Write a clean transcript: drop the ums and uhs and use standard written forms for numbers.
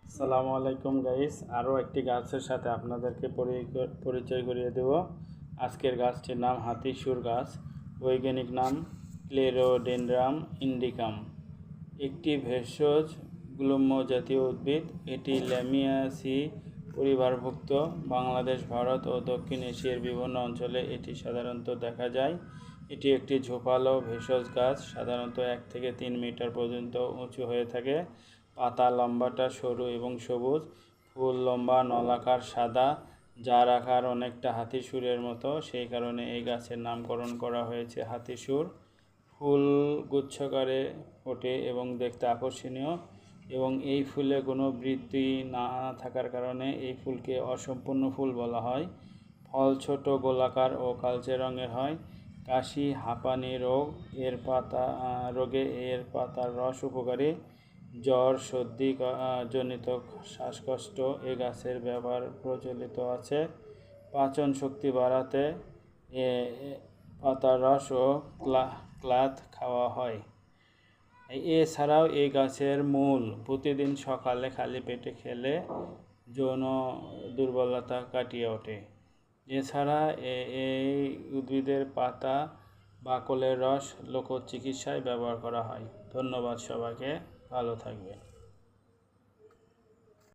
আসসালামু আলাইকুম গাইস, আরও একটি গাছের সাথে আপনাদেরকে পরিচয় করিয়ে দেব। আজকের গাছটির নাম হাতিসুর গাছ। বৈজ্ঞানিক নাম ক্লেরোডেনড্রাম ইন্ডিকাম। একটি ভেষজ গুল্ম জাতীয় উদ্ভিদ। এটি ল্যামিয়াসি পরিবারভুক্ত। বাংলাদেশ, ভারত ও দক্ষিণ এশিয়ার বিভিন্ন অঞ্চলে এটি সাধারণত দেখা যায়। এটি একটি ঝোপালো ভেষজ গাছ, সাধারণত 1 থেকে 3 মিটার পর্যন্ত উঁচু হয়ে থাকে। পাতা লম্বাটা সরু এবং সবুজ। ফুল লম্বা, নলাকার, সাদা, যার আকার অনেকটা হাতিসুরের মতো, সেই কারণে এই গাছের নামকরণ করা হয়েছে হাতিসুর। ফুল গুচ্ছাকারে ফোটে এবং দেখতে আকর্ষণীয়, এবং এই ফুলে কোনো বৃদ্ধি না থাকার কারণে এই ফুলকে অসম্পূর্ণ ফুল বলা হয়। ফল ছোট, গোলাকার ও কালচে রঙের হয়। কাশি, হাঁপানি রোগে এর পাতার রস উপকারী। জ্বর, সর্দি জনিত শ্বাসকষ্ট এ গাছের ব্যবহার প্রচলিত আছে। পাচন শক্তি বাড়াতে পাতার রস ও ক্লাত খাওয়া হয়। এছাড়াও এই গাছের মূল প্রতিদিন সকালে খালি পেটে খেলে যৌন দুর্বলতা কাটিয়ে ওঠে। এছাড়া এই উদ্ভিদের পাতা বাকলের রস লোকচিকিৎসায় ব্যবহার করা হয়। ধন্যবাদ সবাইকে, ভালো থাকবেন।